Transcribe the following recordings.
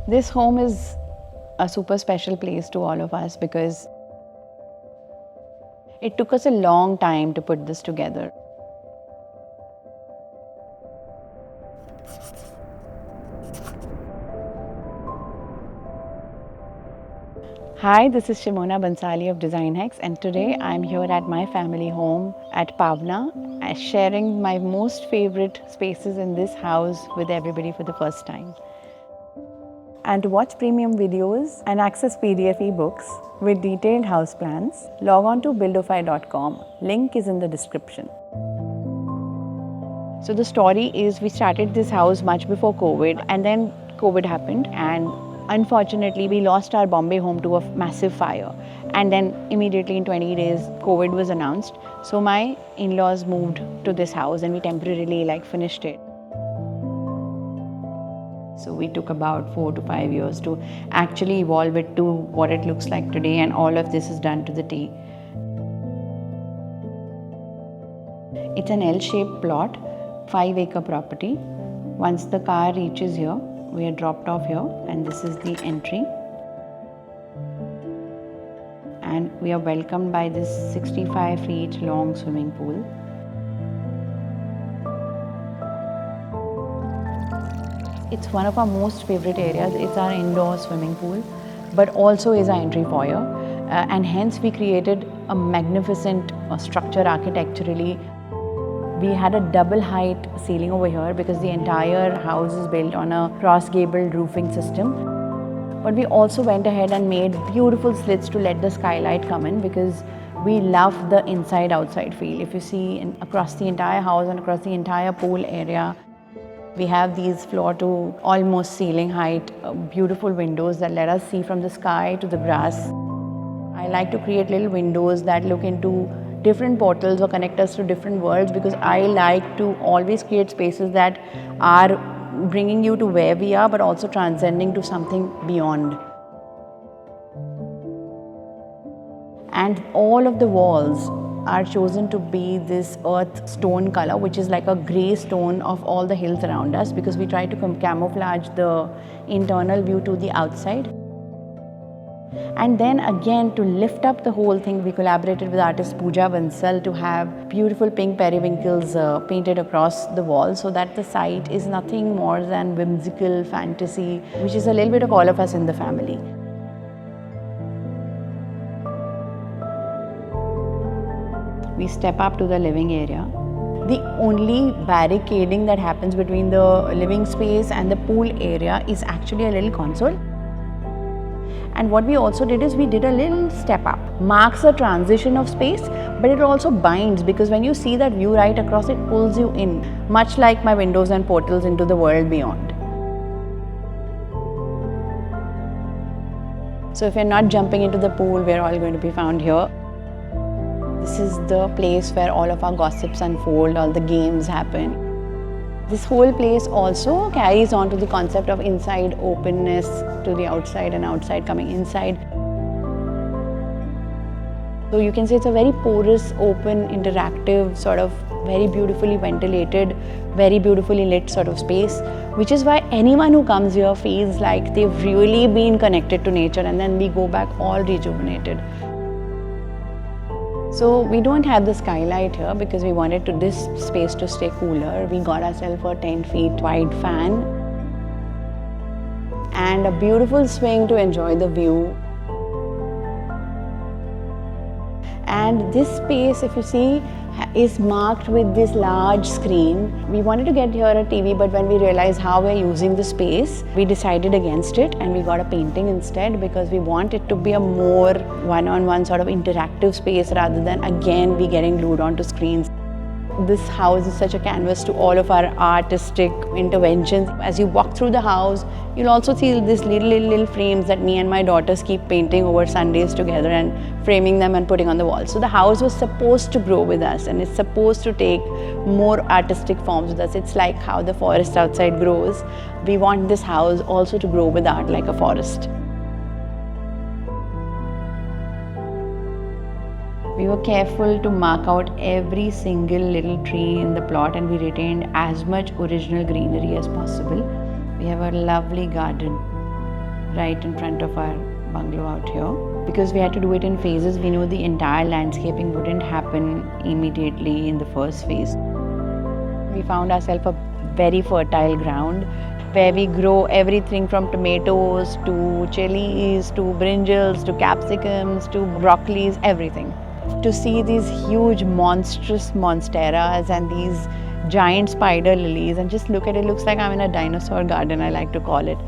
This home is a super special place to all of us because it took us a long time to put this together. Hi, this is Shimona Bansali of Design Hex, and today I'm here at my family home at Pawna, sharing my most favorite spaces in this house with everybody for the first time. And to watch premium videos and access PDF ebooks with detailed house plans, log on to buildofy.com. Link is in the description. So the story is we started this house much before COVID, and then COVID happened, and unfortunately we lost our Bombay home to a massive fire. And then immediately in 20 days, COVID was announced. So my in-laws moved to this house and we temporarily finished it. So we took about 4 to 5 years to actually evolve it to what it looks like today, and all of this is done to the T. It's an L-shaped plot, 5-acre property. Once the car reaches here, we are dropped off here, and this is the entry. And we are welcomed by this 65 feet long swimming pool. It's one of our most favorite areas. It's our indoor swimming pool, but also is our entry foyer. And hence we created a magnificent structure architecturally. We had a double height ceiling over here because the entire house is built on a cross-gabled roofing system. But we also went ahead and made beautiful slits to let the skylight come in because we love the inside-outside feel. If you see across the entire house and across the entire pool area, we have these floor to almost ceiling height, beautiful windows that let us see from the sky to the grass. I like to create little windows that look into different portals or connect us to different worlds, because I like to always create spaces that are bringing you to where we are but also transcending to something beyond. And all of the walls are chosen to be this earth stone color, which is like a grey stone of all the hills around us, because we try to camouflage the internal view to the outside. And then again, to lift up the whole thing, we collaborated with artist Pooja Bansal to have beautiful pink periwinkles painted across the wall, so that the site is nothing more than whimsical fantasy, which is a little bit of all of us in the family. We step up to the living area. The only barricading that happens between the living space and the pool area is actually a little console. And what we also did is we did a little step up. Marks a transition of space, but it also binds, because when you see that view right across, it pulls you in, much like my windows and portals into the world beyond. So if you're not jumping into the pool, we're all going to be found here. This is the place where all of our gossips unfold, all the games happen. This whole place also carries on to the concept of inside openness to the outside and outside coming inside. So you can say it's a very porous, open, interactive, sort of very beautifully ventilated, very beautifully lit sort of space, which is why anyone who comes here feels like they've really been connected to nature, and then we go back all rejuvenated. So we don't have the skylight here because we wanted this space to stay cooler. We got ourselves a 10 feet wide fan and a beautiful swing to enjoy the view. And this space, if you see, is marked with this large screen. We wanted to get here a TV, but when we realized how we're using the space, we decided against it and we got a painting instead, because we want it to be a more one-on-one sort of interactive space rather than again we getting glued onto screens. This house is such a canvas to all of our artistic interventions. As you walk through the house, you'll also see these little frames that me and my daughters keep painting over Sundays together and framing them and putting on the wall. So the house was supposed to grow with us, and it's supposed to take more artistic forms with us. It's like how the forest outside grows. We want this house also to grow with art like a forest. We were careful to mark out every single little tree in the plot, and we retained as much original greenery as possible. We have a lovely garden right in front of our bungalow out here. Because we had to do it in phases, we knew the entire landscaping wouldn't happen immediately in the first phase. We found ourselves a very fertile ground where we grow everything from tomatoes to chilies to brinjals to capsicums to broccolis, everything. To see these huge monstrous monsteras and these giant spider lilies, and just look at it, looks like I'm in a dinosaur garden, I like to call it.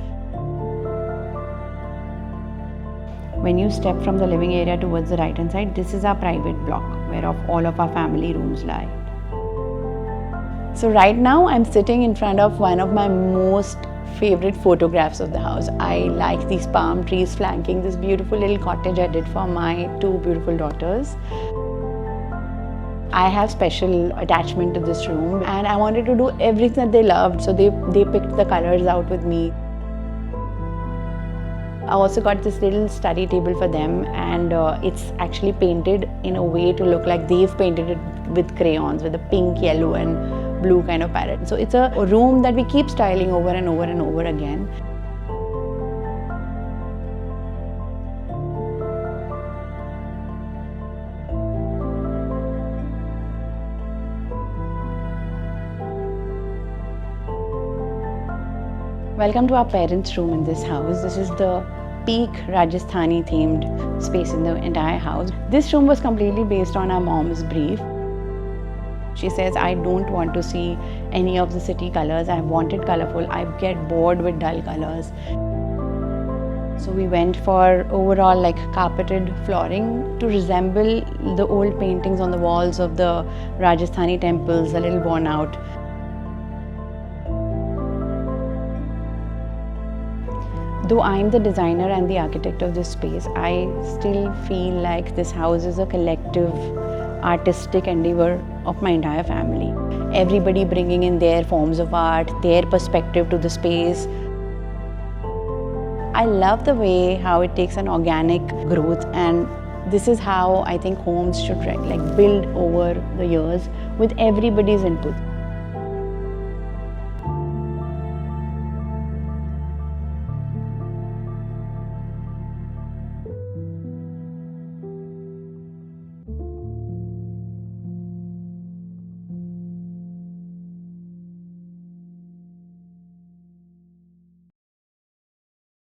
When you step from the living area towards the right hand side, this is our private block where all of our family rooms lie. So right now I'm sitting in front of one of my most favorite photographs of the house. I like these palm trees flanking this beautiful little cottage I did for my two beautiful daughters. I have special attachment to this room and I wanted to do everything that they loved, so they picked the colors out with me. I also got this little study table for them, and it's actually painted in a way to look like they've painted it with crayons, with a pink, yellow and blue kind of palette. So it's a room that we keep styling over and over and over again. Welcome to our parents' room in this house. This is the peak Rajasthani themed space in the entire house. This room was completely based on our mom's brief. She says, I don't want to see any of the city colors. I wanted colorful. I get bored with dull colors. So we went for overall like carpeted flooring to resemble the old paintings on the walls of the Rajasthani temples, a little worn out. Though I'm the designer and the architect of this space, I still feel like this house is a collective artistic endeavor of my entire family. Everybody bringing in their forms of art, their perspective to the space. I love the way how it takes an organic growth, and this is how I think homes should build over the years with everybody's input.